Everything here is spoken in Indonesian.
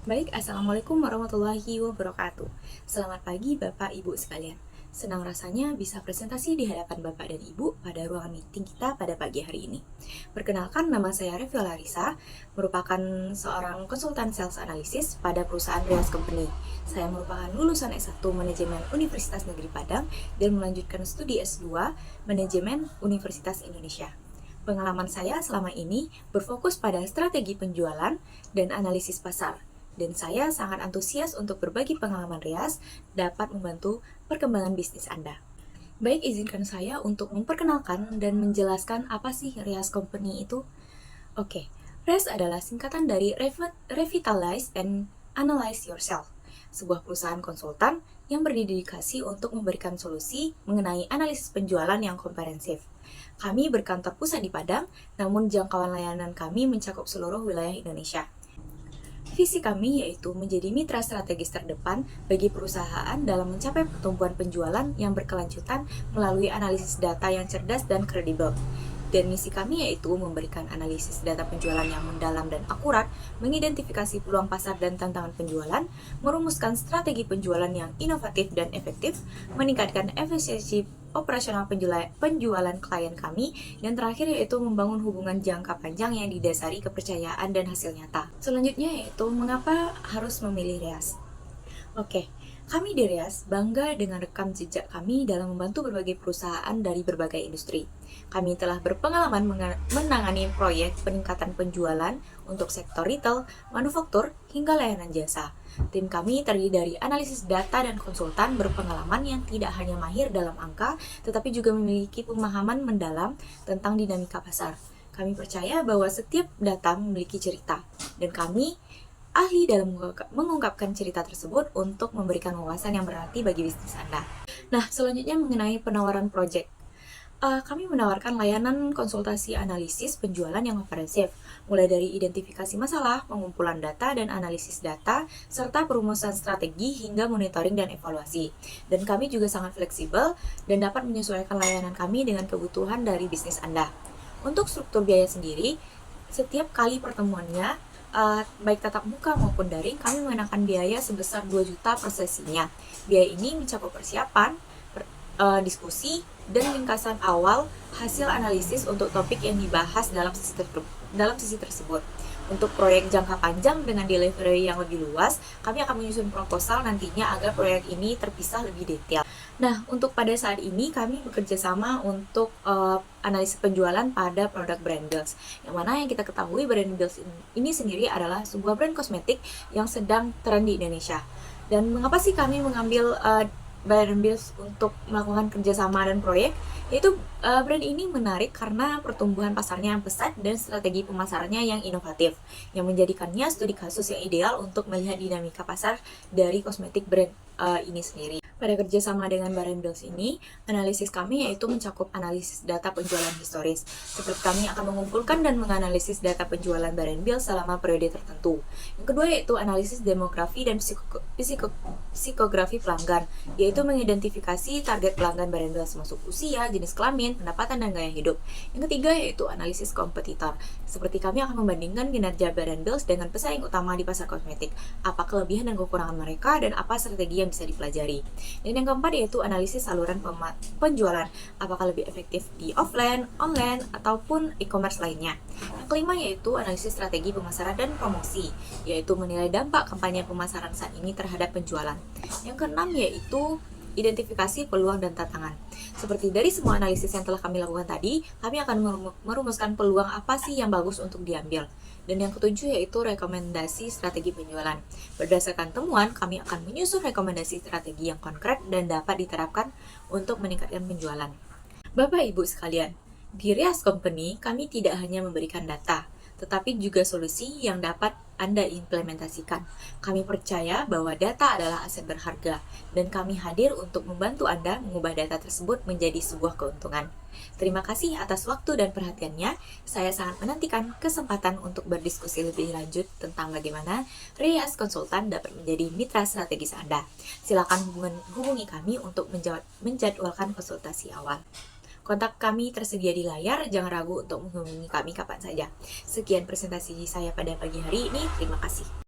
Baik, Assalamualaikum warahmatullahi wabarakatuh. Selamat pagi Bapak Ibu sekalian. Senang rasanya bisa presentasi di hadapan Bapak dan Ibu pada ruangan meeting kita pada pagi hari ini. Perkenalkan, nama saya Revi Larissa, merupakan seorang konsultan sales analisis pada perusahaan Rias Company. Saya merupakan lulusan S1 Manajemen Universitas Negeri Padang dan melanjutkan studi S2 Manajemen Universitas Indonesia. Pengalaman saya selama ini berfokus pada strategi penjualan dan analisis pasar, dan saya sangat antusias untuk berbagi pengalaman Rias dapat membantu perkembangan bisnis Anda. Baik, izinkan saya untuk memperkenalkan dan menjelaskan apa sih Rias Company itu. Oke, Rias adalah singkatan dari Revitalize and Analyze Yourself, sebuah perusahaan konsultan yang berdedikasi untuk memberikan solusi mengenai analisis penjualan yang komprehensif. Kami berkantor pusat di Padang, namun jangkauan layanan kami mencakup seluruh wilayah Indonesia. Visi kami yaitu menjadi mitra strategis terdepan bagi perusahaan dalam mencapai pertumbuhan penjualan yang berkelanjutan melalui analisis data yang cerdas dan kredibel. Dan misi kami yaitu memberikan analisis data penjualan yang mendalam dan akurat, mengidentifikasi peluang pasar dan tantangan penjualan, merumuskan strategi penjualan yang inovatif dan efektif, meningkatkan efisiensi operasional penjualan klien kami, dan terakhir yaitu membangun hubungan jangka panjang yang didasari kepercayaan dan hasil nyata. Selanjutnya yaitu mengapa harus memilih Rias. Oke, kami di Rias bangga dengan rekam jejak kami dalam membantu berbagai perusahaan dari berbagai industri. Kami telah berpengalaman menangani proyek peningkatan penjualan untuk sektor retail, manufaktur, hingga layanan jasa. Tim kami terdiri dari analisis data dan konsultan berpengalaman yang tidak hanya mahir dalam angka, tetapi juga memiliki pemahaman mendalam tentang dinamika pasar. Kami percaya bahwa setiap data memiliki cerita, dan kami ahli dalam mengungkapkan cerita tersebut untuk memberikan wawasan yang berarti bagi bisnis Anda. Nah, selanjutnya mengenai penawaran project. Kami menawarkan layanan konsultasi analisis penjualan yang komprehensif, mulai dari identifikasi masalah, pengumpulan data dan analisis data, serta perumusan strategi hingga monitoring dan evaluasi. Dan kami juga sangat fleksibel dan dapat menyesuaikan layanan kami dengan kebutuhan dari bisnis Anda. Untuk struktur biaya sendiri, setiap kali pertemuannya, baik tatap muka maupun daring, kami mengenakan biaya sebesar 2 juta per sesinya. Biaya ini mencakup persiapan, diskusi, dan ringkasan awal hasil analisis untuk topik yang dibahas dalam sesi tersebut. Untuk proyek jangka panjang dengan delivery yang lebih luas, kami akan menyusun proposal nantinya agar proyek ini terpisah lebih detail. Nah, untuk pada saat ini kami bekerja sama untuk analisis penjualan pada produk Brand Bills. Yang mana yang kita ketahui Brand Bills ini sendiri adalah sebuah brand kosmetik yang sedang tren di Indonesia. Dan mengapa sih kami mengambil Brand Bills untuk melakukan kerjasama dan proyek? Yaitu brand ini menarik karena pertumbuhan pasarnya yang pesat dan strategi pemasarannya yang inovatif, yang menjadikannya studi kasus yang ideal untuk melihat dinamika pasar dari kosmetik brand ini sendiri. Pada kerjasama dengan Brand Bills ini, analisis kami yaitu mencakup analisis data penjualan historis. Seperti kami akan mengumpulkan dan menganalisis data penjualan Brand Bills selama periode tertentu. Yang kedua yaitu analisis demografi dan psikografi pelanggan, yaitu mengidentifikasi target pelanggan Brand Bills masuk usia, jenis kelamin, pendapatan, dan gaya hidup. Yang ketiga yaitu analisis kompetitor. Seperti kami akan membandingkan kinerja Brand Bills dengan pesaing utama di pasar kosmetik, apa kelebihan dan kekurangan mereka, dan apa strategi yang bisa dipelajari. Dan yang keempat yaitu analisis saluran penjualan, apakah lebih efektif di offline, online, ataupun e-commerce lainnya. Yang kelima yaitu analisis strategi pemasaran dan promosi, yaitu menilai dampak kampanye pemasaran saat ini terhadap penjualan. Yang keenam yaitu identifikasi peluang dan tantangan. Seperti dari semua analisis yang telah kami lakukan tadi, kami akan merumuskan peluang apa sih yang bagus untuk diambil. Dan yang ketujuh yaitu rekomendasi strategi penjualan. Berdasarkan temuan, kami akan menyusun rekomendasi strategi yang konkret dan dapat diterapkan untuk meningkatkan penjualan. Bapak Ibu sekalian, di Rias Company kami tidak hanya memberikan data, tetapi juga solusi yang dapat Anda implementasikan. Kami percaya bahwa data adalah aset berharga, dan kami hadir untuk membantu Anda mengubah data tersebut menjadi sebuah keuntungan. Terima kasih atas waktu dan perhatiannya. Saya sangat menantikan kesempatan untuk berdiskusi lebih lanjut tentang bagaimana Rias Konsultan dapat menjadi mitra strategis Anda. Silakan hubungi kami untuk menjadwalkan konsultasi awal. Kontak kami tersedia di layar, jangan ragu untuk menghubungi kami kapan saja. Sekian presentasi saya pada pagi hari ini, terima kasih.